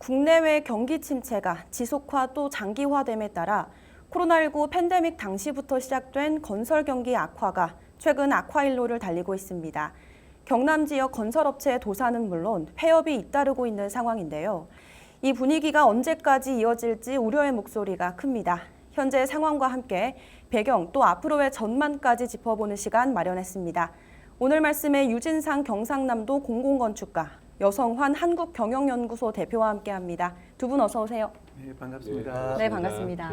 국내외 경기 침체가 지속화 또 장기화됨에 따라 코로나19 팬데믹 당시부터 시작된 건설 경기 악화가 최근 악화일로를 달리고 있습니다. 경남 지역 건설업체의 도산은 물론 폐업이 잇따르고 있는 상황인데요. 이 분위기가 언제까지 이어질지 우려의 목소리가 큽니다. 현재 상황과 함께 배경 또 앞으로의 전망까지 짚어보는 시간 마련했습니다. 오늘 말씀에 유진상 경상남도 공공건축가, 여성환 한국경영연구소 대표와 함께합니다. 두 분 어서 오세요. 네, 반갑습니다. 네, 반갑습니다.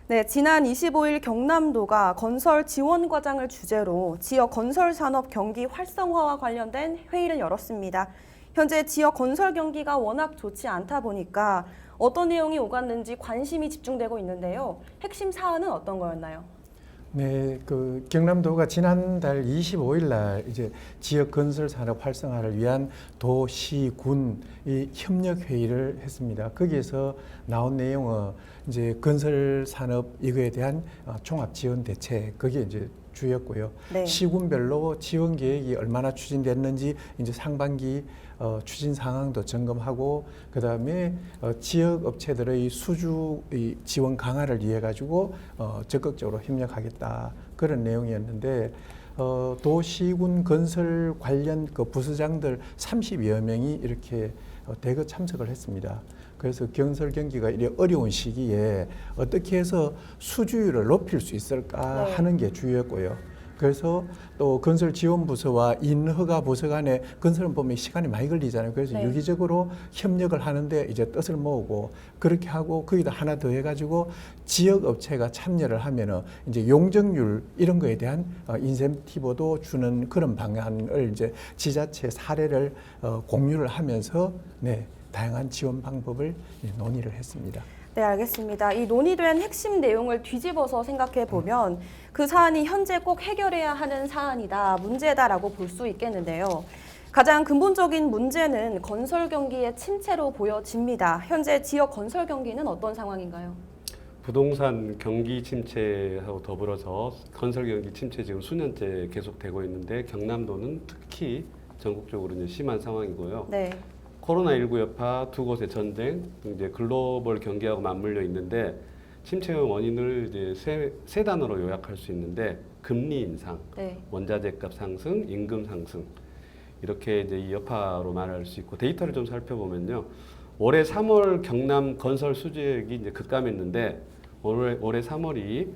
네, 지난 25일 경남도가 건설 지원 과장을 주제로 지역 건설 산업 경기 활성화와 관련된 회의를 열었습니다. 현재 지역 건설 경기가 워낙 좋지 않다 보니까 어떤 내용이 오갔는지 관심이 집중되고 있는데요. 핵심 사안은 어떤 거였나요? 네, 경남도가 지난달 25일 날 이제 지역 건설 산업 활성화를 위한 도시 군 이 협력 회의를 했습니다. 거기에서 나온 내용은 이제 건설 산업 이거에 대한 종합 지원 대책 거기에 이제 주였고요. 네. 시군별로 지원 계획이 얼마나 추진됐는지 이제 상반기 추진 상황도 점검하고 그다음에 지역 업체들의 수주 지원 강화를 위해 가지고 적극적으로 협력하겠다 그런 내용이었는데 도시군 건설 관련 그 부서장들 30여 명이 이렇게 대거 참석을 했습니다. 그래서 건설 경기가 이렇게 어려운 시기에 어떻게 해서 수주율을 높일 수 있을까 네. 하는 게 주였고요. 그래서 또 건설지원부서와 인허가부서 간에 건설은 보면 시간이 많이 걸리잖아요. 그래서 네. 유기적으로 협력을 하는데 이제 뜻을 모으고 그렇게 하고 거기다 하나 더 해가지고 지역 업체가 참여를 하면은 이제 용적률 이런 거에 대한 인센티브도 주는 그런 방안을 이제 지자체 사례를 공유를 하면서 네, 다양한 지원 방법을 논의를 했습니다. 네, 알겠습니다. 이 논의된 핵심 내용을 뒤집어서 생각해 보면 그 사안이 현재 꼭 해결해야 하는 사안이다, 문제다라고 볼 수 있겠는데요. 가장 근본적인 문제는 건설 경기의 침체로 보여집니다. 현재 지역 건설 경기는 어떤 상황인가요? 부동산 경기 침체하고 더불어서 건설 경기 침체 지금 수년째 계속되고 있는데 경남도는 특히 전국적으로 이제 심한 상황이고요. 네. 코로나19 여파, 두 곳의 전쟁, 이제 글로벌 경기하고 맞물려 있는데 침체의 원인을 이제 세 단어로 요약할 수 있는데 금리 인상, 네. 원자재값 상승, 임금 상승 이렇게 이제 이 여파로 말할 수 있고 데이터를 좀 살펴보면요, 올해 3월 경남 건설 수주액이 이제 급감했는데 올해 3월이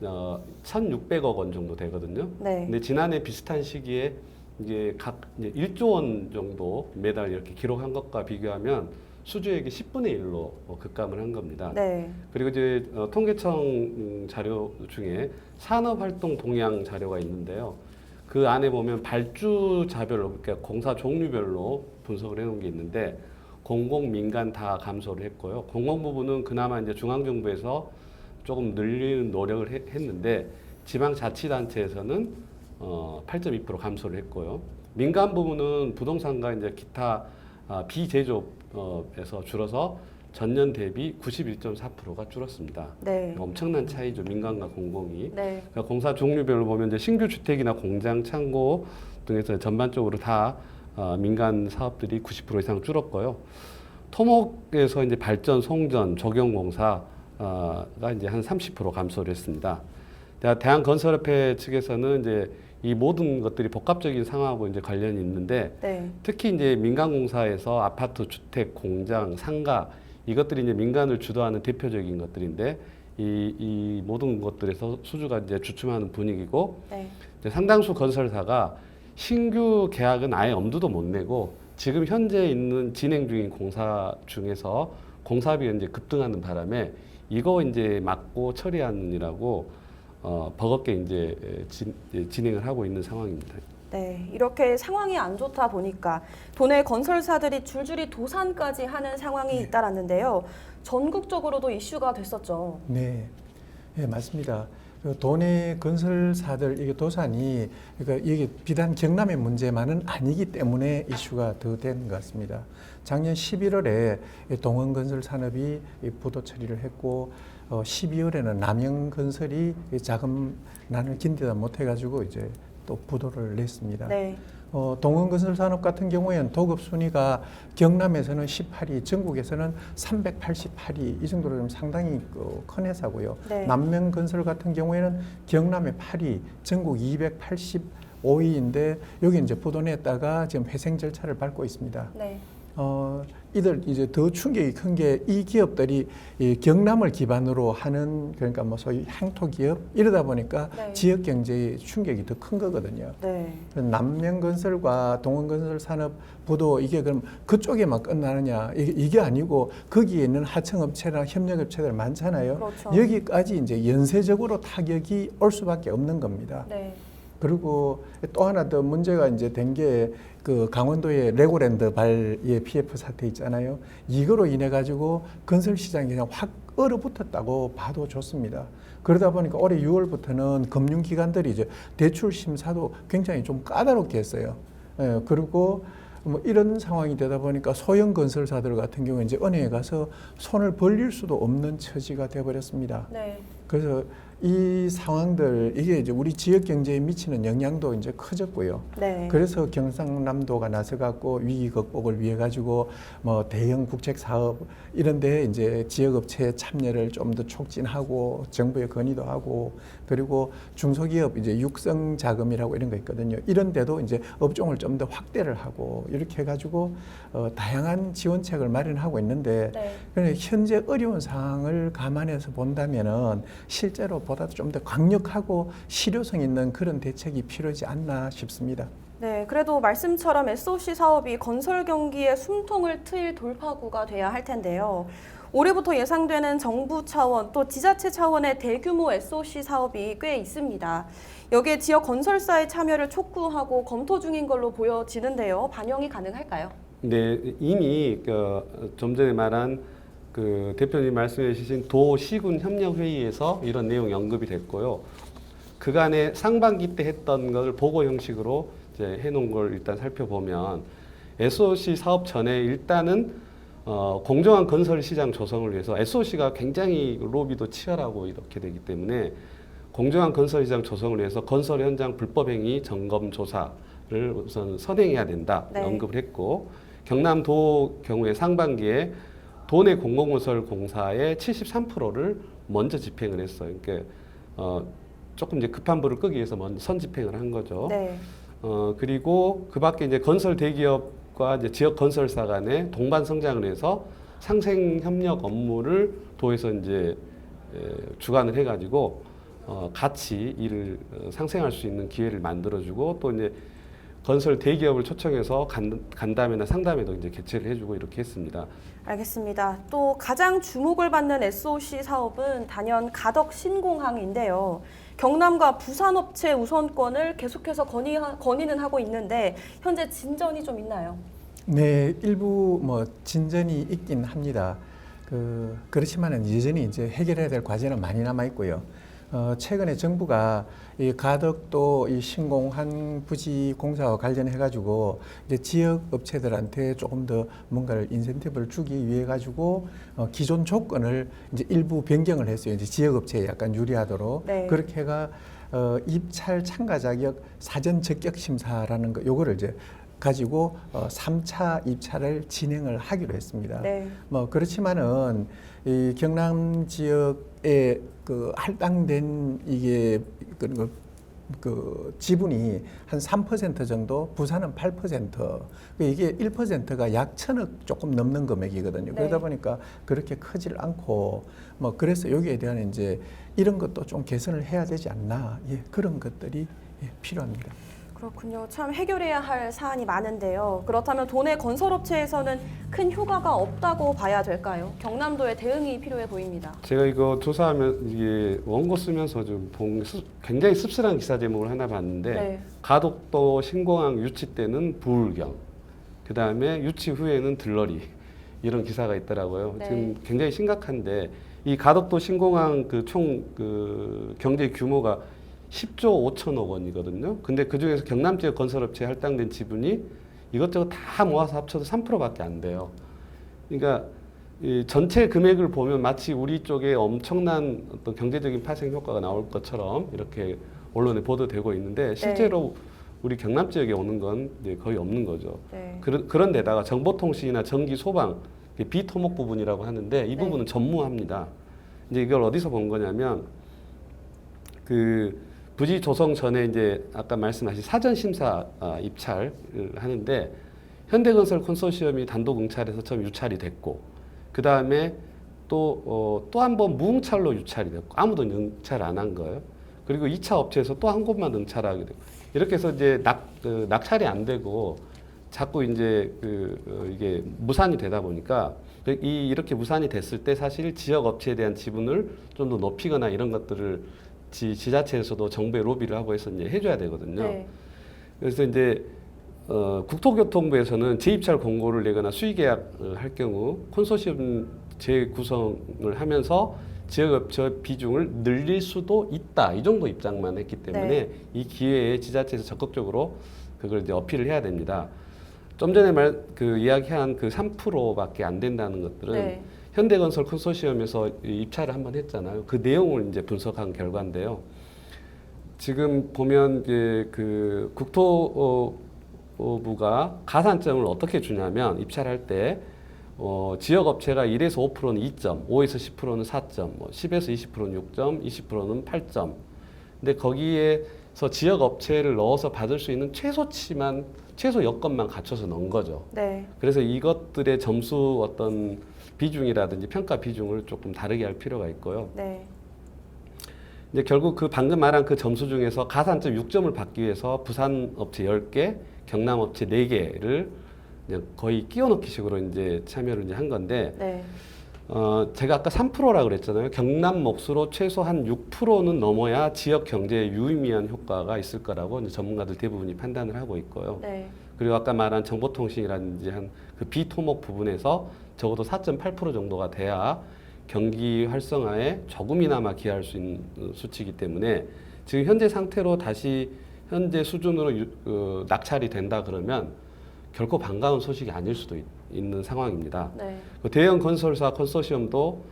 1,600억 원 정도 되거든요. 네. 근데 지난해 비슷한 시기에 이제 각 이제 1조 원 정도 매달 이렇게 기록한 것과 비교하면 수주액이 10분의 1로 급감을 한 겁니다. 네. 그리고 이제 통계청 자료 중에 산업활동 동향 자료가 있는데요. 그 안에 보면 발주자별로, 그러니까 공사 종류별로 분석을 해놓은 게 있는데 공공, 민간 다 감소를 했고요. 공공 부분은 그나마 이제 중앙정부에서 조금 늘리는 노력을 했는데 지방자치단체에서는 8.2% 감소를 했고요. 민간 부분은 부동산과 이제 기타 비제조업에서 줄어서 전년 대비 91.4%가 줄었습니다. 네. 엄청난 차이죠, 민간과 공공이. 네. 그러니까 공사 종류별로 보면 이제 신규 주택이나 공장, 창고 등에서 전반적으로 다 민간 사업들이 90% 이상 줄었고요. 토목에서 이제 발전, 송전, 조경공사가 이제 한 30% 감소를 했습니다. 대한건설협회 측에서는 이제 이 모든 것들이 복합적인 상황하고 이제 관련이 있는데 네. 특히 이제 민간공사에서 아파트, 주택, 공장, 상가 이것들이 이제 민간을 주도하는 대표적인 것들인데 이 모든 것들에서 수주가 이제 주춤하는 분위기고 네. 이제 상당수 건설사가 신규 계약은 아예 엄두도 못 내고 지금 현재 있는 진행 중인 공사 중에서 공사비가 이제 급등하는 바람에 이거 이제 막고 처리하느라고 버겁게 이제 진행을 하고 있는 상황입니다. 네, 이렇게 상황이 안 좋다 보니까 도내 건설사들이 줄줄이 도산까지 하는 상황이 잇따랐는데요. 전국적으로도 이슈가 됐었죠. 네, 네, 맞습니다. 도내 건설사들 이게 도산이 그러니까 이게 비단 경남의 문제만은 아니기 때문에 이슈가 더 된 것 같습니다. 작년 11월에 동원건설산업이 부도 처리를 했고 12월에는 남영건설이 자금난을 견디다 못해가지고 이제 또 부도를 냈습니다. 네. 동원건설산업 같은 경우에는 도급 순위가 경남에서는 18위, 전국에서는 388위 이 정도로 좀 상당히 큰 회사고요. 네. 남명건설 같은 경우에는 경남에 8위, 전국 285위인데 여기 이제 부도냈다가 지금 회생 절차를 밟고 있습니다. 네. 이들 이제 더 충격이 큰 게 이 기업들이 이 경남을 기반으로 하는 그러니까 뭐 소위 향토 기업 이러다 보니까 네. 지역 경제의 충격이 더 큰 거거든요. 네. 남명건설과 동원건설산업 부도 이게 그럼 그쪽에만 끝나느냐 이게 아니고 거기에 있는 하청업체나 협력업체들 많잖아요. 그렇죠. 여기까지 이제 연쇄적으로 타격이 올 수밖에 없는 겁니다. 네. 그리고 또 하나 더 문제가 이제 된 게 그 강원도의 레고랜드 발의 PF 사태 있잖아요. 이거로 인해 가지고 건설 시장이 그냥 확 얼어붙었다고 봐도 좋습니다. 그러다 보니까 올해 6월부터는 금융기관들이 이제 대출 심사도 굉장히 좀 까다롭게 했어요. 예, 그리고 뭐 이런 상황이 되다 보니까 소형 건설사들 같은 경우에 이제 은행에 가서 손을 벌릴 수도 없는 처지가 되어버렸습니다. 네. 그래서 이 상황들 이게 이제 우리 지역 경제에 미치는 영향도 이제 커졌고요. 네. 그래서 경상남도가 나서 갖고 위기 극복을 위해 가지고 뭐 대형 국책 사업 이런 데 이제 지역 업체 참여를 좀 더 촉진하고 정부에 건의도 하고 그리고 중소기업 이제 육성 자금이라고 이런 거 있거든요. 이런 데도 이제 업종을 좀 더 확대를 하고 이렇게 해 가지고 다양한 지원책을 마련하고 있는데 네. 그런데 현재 어려운 상황을 감안해서 본다면은 실제로 보다도 좀 더 강력하고 실효성 있는 그런 대책이 필요하지 않나 싶습니다. 네, 그래도 말씀처럼 SOC 사업이 건설 경기의 숨통을 트일 돌파구가 돼야 할 텐데요. 올해부터 예상되는 정부 차원 또 지자체 차원의 대규모 SOC 사업이 꽤 있습니다. 여기에 지역 건설사의 참여를 촉구하고 검토 중인 걸로 보여지는데요. 반영이 가능할까요? 네, 이미 좀 전에 말한 그 대표님 말씀해 주신 도시군 협력 회의에서 이런 내용이 언급이 됐고요. 그간에 상반기 때 했던 걸 보고 형식으로 이제 해놓은 걸 일단 살펴보면 SOC 사업 전에 일단은 공정한 건설 시장 조성을 위해서 SOC가 굉장히 로비도 치열하고 이렇게 되기 때문에 공정한 건설 시장 조성을 위해서 건설 현장 불법 행위 점검 조사를 우선 선행해야 된다 네. 언급을 했고 경남도 경우에 상반기에 도내 공공건설공사의 73%를 먼저 집행을 했어요. 그러니까 조금 이제 급한 불을 끄기 위해서 먼저 선집행을 한 거죠. 네. 그리고 그 밖에 이제 건설 대기업과 이제 지역 건설사 간의 동반 성장을 해서 상생 협력 업무를 도에서 이제 주관을 해가지고 같이 일을 상생할 수 있는 기회를 만들어주고 또 이제 건설 대기업을 초청해서 간담회나 상담회도 이제 개최를 해주고 이렇게 했습니다. 알겠습니다. 또 가장 주목을 받는 SOC 사업은 단연 가덕 신공항인데요. 경남과 부산 업체 우선권을 계속해서 건의는 하고 있는데 현재 진전이 좀 있나요? 네, 일부 뭐 진전이 있긴 합니다. 그렇지만은 여전히 이제 해결해야 될 과제는 많이 남아 있고요. 최근에 정부가 이 가덕도 이 신공항 부지 공사와 관련해 가지고 이제 지역 업체들한테 조금 더 뭔가를 인센티브를 주기 위해 가지고 기존 조건을 이제 일부 변경을 했어요. 이제 지역 업체에 약간 유리하도록 네. 그렇게 해가 입찰 참가 자격 사전 적격 심사라는 거 요거를 이제 가지고 3차 입찰을 진행을 하기로 했습니다. 네. 뭐 그렇지만은 이 경남 지역에 그 할당된 이게 그 지분이 한 3% 정도, 부산은 8%. 이게 1%가 약 1,000억 조금 넘는 금액이거든요. 네. 그러다 보니까 그렇게 크질 않고 뭐 그래서 여기에 대한 이제 이런 것도 좀 개선을 해야 되지 않나. 예, 그런 것들이 필요합니다. 그렇군요. 참 해결해야 할 사안이 많은데요. 그렇다면 도내 건설업체에서는 큰 효과가 없다고 봐야 될까요? 경남도의 대응이 필요해 보입니다. 제가 이거 조사하면 이게 원고 쓰면서 좀 굉장히 씁쓸한 기사 제목을 하나 봤는데 네. 가덕도 신공항 유치 때는 부울경, 그 다음에 유치 후에는 들러리 이런 기사가 있더라고요. 네. 지금 굉장히 심각한데 이 가덕도 신공항 총 경제 규모가 10조 5천억 원이거든요. 근데 그 중에서 경남 지역 건설업체에 할당된 지분이 이것저것 다 모아서 합쳐도 3%밖에 안 돼요. 그러니까 이 전체 금액을 보면 마치 우리 쪽에 엄청난 어떤 경제적인 파생 효과가 나올 것처럼 이렇게 언론에 보도되고 있는데 실제로 우리 경남 지역에 오는 건 이제 거의 없는 거죠. 네. 그런 데다가 정보통신이나 전기, 소방, 비토목 부분이라고 하는데 이 네. 부분은 전무합니다. 이제 이걸 어디서 본 거냐면 그 부지 조성 전에 이제 아까 말씀하신 사전 심사 입찰을 하는데 현대건설 컨소시엄이 단독 응찰해서 처음 유찰이 됐고 그 다음에 또 한 번 무응찰로 유찰이 됐고 아무도 응찰 안 한 거예요. 그리고 2차 업체에서 또 한 곳만 응찰하게 되고 이렇게 해서 이제 낙찰이 안 되고 자꾸 이제 이게 무산이 되다 보니까 이렇게 무산이 됐을 때 사실 지역 업체에 대한 지분을 좀 더 높이거나 이런 것들을 지자체에서도 정부에 로비를 하고 해서 이제 해줘야 되거든요. 네. 그래서 이제 국토교통부에서는 재입찰 공고를 내거나 수의계약을 할 경우 컨소시엄 재구성을 하면서 지역업체 비중을 늘릴 수도 있다. 이 정도 입장만 했기 때문에 네. 이 기회에 지자체에서 적극적으로 그걸 이제 어필을 해야 됩니다. 좀 전에 이야기한 그 3%밖에 안 된다는 것들은 네. 현대건설 컨소시엄에서 입찰을 한번 했잖아요. 그 내용을 이제 분석한 결과인데요. 지금 보면 이제 그 국토부가 가산점을 어떻게 주냐면 입찰할 때 지역 업체가 1에서 5%는 2점, 5에서 10%는 4점, 10에서 20%는 6점, 20%는 8점. 근데 거기에서 지역 업체를 넣어서 받을 수 있는 최소치만 최소 여건만 갖춰서 넣은 거죠. 네. 그래서 이것들의 점수 어떤 비중이라든지 평가 비중을 조금 다르게 할 필요가 있고요. 네. 이제 결국 그 방금 말한 그 점수 중에서 가산점 6점을 받기 위해서 부산 업체 10개, 경남 업체 4개를 거의 끼워넣기 식으로 이제 참여를 이제 한 건데, 네. 제가 아까 3%라고 그랬잖아요. 경남 몫으로 최소한 6%는 넘어야 지역 경제에 유의미한 효과가 있을 거라고 이제 전문가들 대부분이 판단을 하고 있고요. 네. 그리고 아까 말한 정보통신이라든지 한 그 비토목 부분에서 적어도 4.8% 정도가 돼야 경기 활성화에 조금이나마 기여할 수 있는 수치이기 때문에 지금 현재 상태로 다시 현재 수준으로 낙찰이 된다 그러면 결코 반가운 소식이 아닐 수도 있는 상황입니다. 네. 그 대형 건설사 컨소시엄도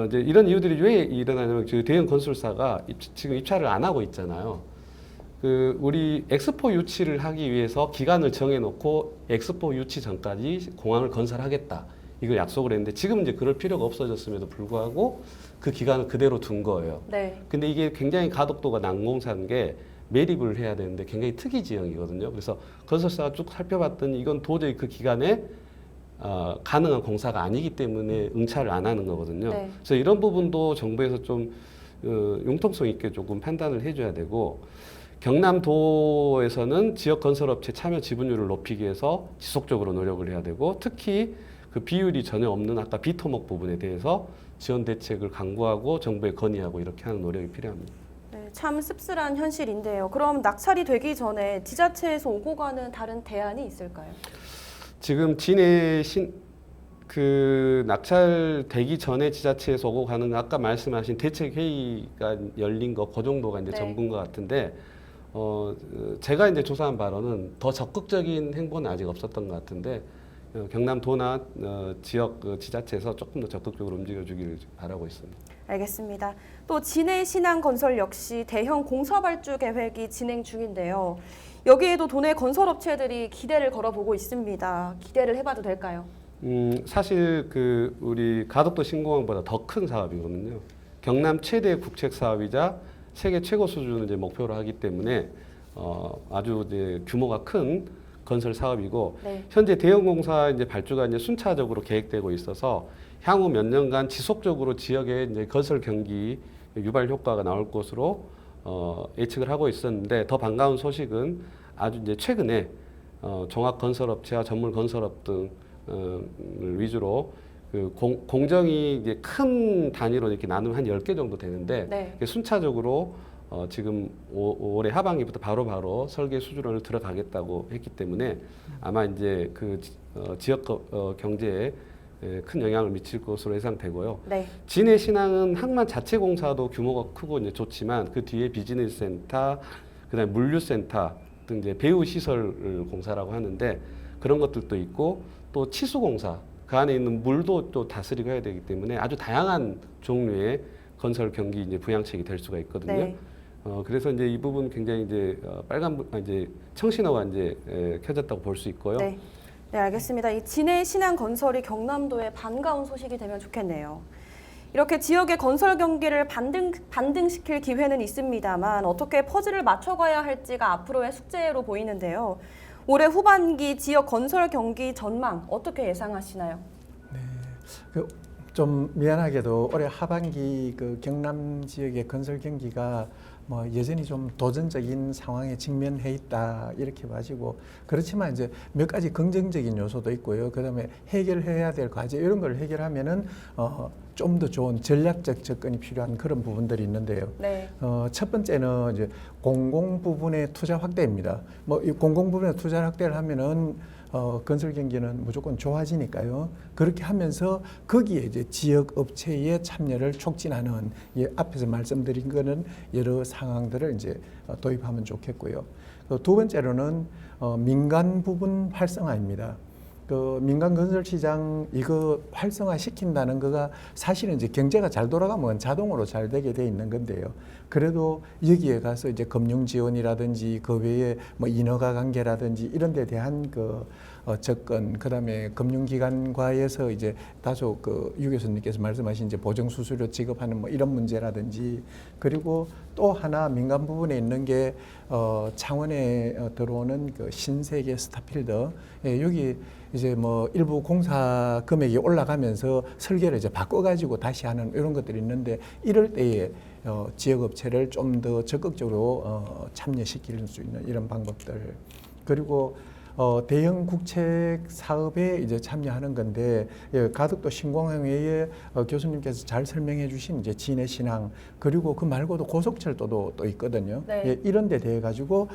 이제 이런 이유들이 왜 일어나냐면 그 대형 건설사가 지금 입찰을 안 하고 있잖아요. 그 우리 엑스포 유치를 하기 위해서 기간을 정해놓고 엑스포 유치 전까지 공항을 건설하겠다 이걸 약속을 했는데 지금 이제 그럴 필요가 없어졌음에도 불구하고 그 기간을 그대로 둔 거예요. 네. 근데 이게 굉장히 가독도가 난공사인 게 매립을 해야 되는데 굉장히 특이 지형이거든요. 그래서 건설사가 쭉 살펴봤더니 이건 도저히 그 기간에 가능한 공사가 아니기 때문에 응찰을 안 하는 거거든요. 네. 그래서 이런 부분도 정부에서 좀 융통성 있게 조금 판단을 해줘야 되고 경남도에서는 지역 건설업체 참여 지분율을 높이기 위해서 지속적으로 노력을 해야 되고 특히 그 비율이 전혀 없는 아까 비토목 부분에 대해서 지원 대책을 강구하고 정부에 건의하고 이렇게 하는 노력이 필요합니다. 네, 참 씁쓸한 현실인데요. 그럼 낙찰이 되기 전에 지자체에서 오고 가는 다른 대안이 있을까요? 지금 낙찰되기 전에 지자체에서 오고 가는 거 아까 말씀하신 대책 회의가 열린 거 그 정도가 이제 네. 전부인 것 같은데 제가 이제 조사한 바로는 더 적극적인 행보는 아직 없었던 것 같은데 경남도나 지역 지자체에서 조금 더 적극적으로 움직여주기를 바라고 있습니다. 알겠습니다. 또 진해 신한건설 역시 대형 공사 발주 계획이 진행 중인데요. 여기에도 도내 건설업체들이 기대를 걸어보고 있습니다. 기대를 해봐도 될까요? 사실 우리 가덕도 신공항보다 더 큰 사업이거든요. 경남 최대 국책 사업이자 세계 최고 수준을 이제 목표로 하기 때문에 아주 이제 규모가 큰 건설 사업이고 네. 현재 대형 공사 이제 발주가 이제 순차적으로 계획되고 있어서 향후 몇 년간 지속적으로 지역에 이제 건설 경기 유발 효과가 나올 것으로 예측을 하고 있었는데 더 반가운 소식은 아주 이제 최근에 종합 건설업체와 전문 건설업 등을 위주로 공정이 이제 큰 단위로 이렇게 나누면 한 10개 정도 되는데 네. 순차적으로 지금 올해 하반기부터 바로 설계 수준을 들어가겠다고 했기 때문에 아마 이제 지역 경제에 큰 영향을 미칠 것으로 예상되고요. 네. 진해 신항은 항만 자체 공사도 규모가 크고 이제 좋지만 그 뒤에 비즈니스 센터, 그다음에 물류 센터 등 이제 배후 시설 공사라고 하는데 그런 것들도 있고 또 치수 공사 그 안에 있는 물도 또 다스리고 해야 되기 때문에 아주 다양한 종류의 건설 경기 이제 부양책이 될 수가 있거든요. 네. 그래서 이제 이 부분 굉장히 이제 이제 청신호가 이제 켜졌다고 볼 수 있고요. 네. 네, 알겠습니다. 이 진해 신안 건설이 경남도에 반가운 소식이 되면 좋겠네요. 이렇게 지역의 건설 경기를 반등시킬 기회는 있습니다만 어떻게 퍼즐을 맞춰가야 할지가 앞으로의 숙제로 보이는데요. 올해 후반기 지역 건설 경기 전망 어떻게 예상하시나요? 좀 미안하게도 올해 하반기 그 경남 지역의 건설 경기가 뭐 여전히 좀 도전적인 상황에 직면해 있다 이렇게 봐지고, 그렇지만 이제 몇 가지 긍정적인 요소도 있고요. 그다음에 해결해야 될 과제 이런 걸 해결하면은 좀 더 좋은 전략적 접근이 필요한 그런 부분들이 있는데요. 네. 첫 번째는 이제 공공 부분의 투자 확대입니다. 뭐 이 공공 부분의 투자 확대를 하면은 건설 경기는 무조건 좋아지니까요. 그렇게 하면서 거기에 이제 지역 업체의 참여를 촉진하는, 앞에서 말씀드린 거는 여러 상황들을 이제 도입하면 좋겠고요. 두 번째로는 민간 부분 활성화입니다. 그 민간 건설 시장 이거 활성화 시킨다는 거가 사실은 이제 경제가 잘 돌아가면 자동으로 잘 되게 돼 있는 건데요. 그래도 여기에 가서 이제 금융 지원이라든지 그 외에 뭐 인허가 관계라든지 이런 데 대한 그 접근, 그다음에 금융기관과에서 이제 다소 그 유 교수님께서 말씀하신 이제 보정 수수료 지급하는 뭐 이런 문제라든지, 그리고 또 하나 민간 부분에 있는 게 창원에 들어오는 그 신세계 스타필드, 여기 이제 뭐 일부 공사 금액이 올라가면서 설계를 이제 바꿔가지고 다시 하는 이런 것들이 있는데, 이럴 때에 지역 업체를 좀 더 적극적으로 참여시킬 수 있는 이런 방법들, 그리고 대형 국책 사업에 이제 참여하는 건데, 가덕도 신공항 외에 교수님께서 잘 설명해 주신 이제 진해 신항, 그리고 그 말고도 고속철도도 또 있거든요. 네. 이런 데 대해 가지고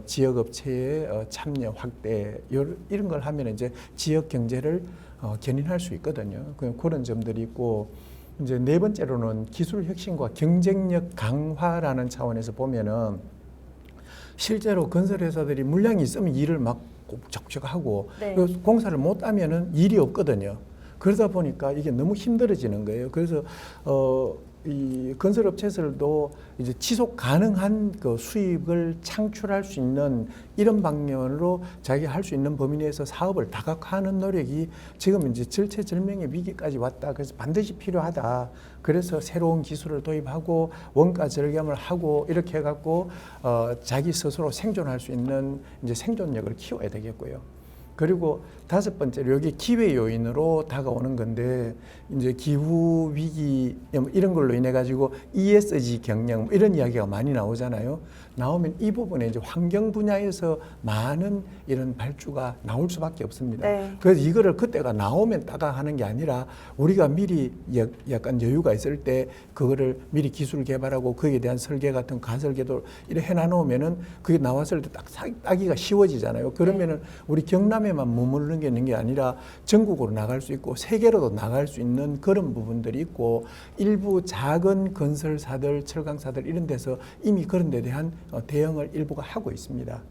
지역 업체의 참여 확대 이런 걸 하면 이제 지역 경제를 견인할 수 있거든요. 그런 점들이 있고, 이제 네 번째로는 기술 혁신과 경쟁력 강화라는 차원에서 보면은 실제로 건설 회사들이 물량이 있으면 일을 막 적적하고, 네. 공사를 못 하면은 일이 없거든요. 그러다 보니까 이게 너무 힘들어지는 거예요. 그래서 이 건설업체들도 이제 지속 가능한 그 수입을 창출할 수 있는 이런 방면으로 자기가 할 수 있는 범위 내에서 사업을 다각화하는 노력이 지금 이제 절체절명의 위기까지 왔다. 그래서 반드시 필요하다. 그래서 새로운 기술을 도입하고 원가 절감을 하고 이렇게 해갖고 자기 스스로 생존할 수 있는 이제 생존력을 키워야 되겠고요. 그리고 다섯 번째로 여기 기회 요인으로 다가오는 건데, 이제 기후 위기 이런 걸로 인해 가지고 ESG 경영 이런 이야기가 많이 나오잖아요. 나오면 이 부분에 이제 환경 분야에서 많은 이런 발주가 나올 수밖에 없습니다. 네. 그래서 이거를 그때가 나오면 따가 하는 게 아니라 우리가 미리 약간 여유가 있을 때 그거를 미리 기술 개발하고 거기에 대한 설계 같은 가설계도 이렇게 해놔놓으면은 그게 나왔을 때 딱 따기가 쉬워지잖아요. 그러면은 우리 경남에만 머무르는 게 있는 게 아니라 전국으로 나갈 수 있고 세계로도 나갈 수 있는 그런 부분들이 있고, 일부 작은 건설사들, 철강사들 이런 데서 이미 그런 데 대한 대응을 일부가 하고 있습니다.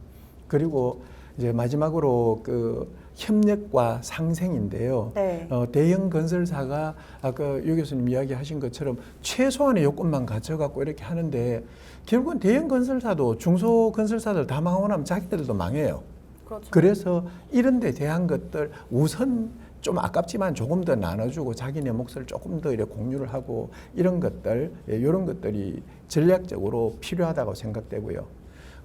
그리고 이제 마지막으로 그 협력과 상생인데요. 네. 대형 건설사가 아까 유 교수님 이야기하신 것처럼 최소한의 요건만 갖춰갖고 이렇게 하는데, 결국은 대형 건설사도 중소 건설사들 다 망하고 나면 자기들도 망해요. 그렇죠. 그래서 이런 데 대한 것들 우선 좀 아깝지만 조금 더 나눠주고 자기네 몫을 조금 더 이렇게 공유를 하고 이런 것들, 이런 것들이 전략적으로 필요하다고 생각되고요.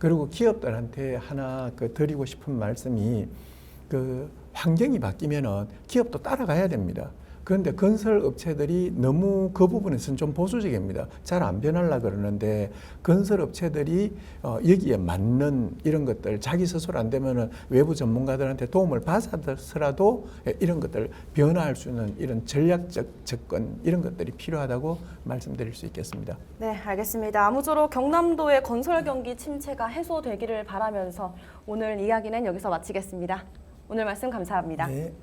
그리고 기업들한테 하나 드리고 싶은 말씀이, 그 환경이 바뀌면은 기업도 따라가야 됩니다. 그런데 건설 업체들이 너무 그 부분에서는 좀 보수적입니다. 잘 안 변하려고 그러는데, 건설 업체들이 여기에 맞는 이런 것들 자기 스스로 안 되면은 외부 전문가들한테 도움을 받아서라도 이런 것들 변화할 수 있는 이런 전략적 접근, 이런 것들이 필요하다고 말씀드릴 수 있겠습니다. 네, 알겠습니다. 아무쪼록 경남도의 건설 경기 침체가 해소되기를 바라면서 오늘 이야기는 여기서 마치겠습니다. 오늘 말씀 감사합니다. 네.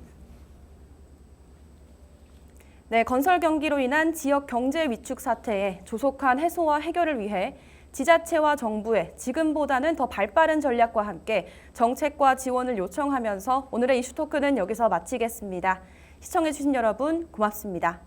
네, 건설 경기로 인한 지역 경제 위축 사태의 조속한 해소와 해결을 위해 지자체와 정부의 지금보다는 더 발빠른 전략과 함께 정책과 지원을 요청하면서 오늘의 이슈토크는 여기서 마치겠습니다. 시청해주신 여러분 고맙습니다.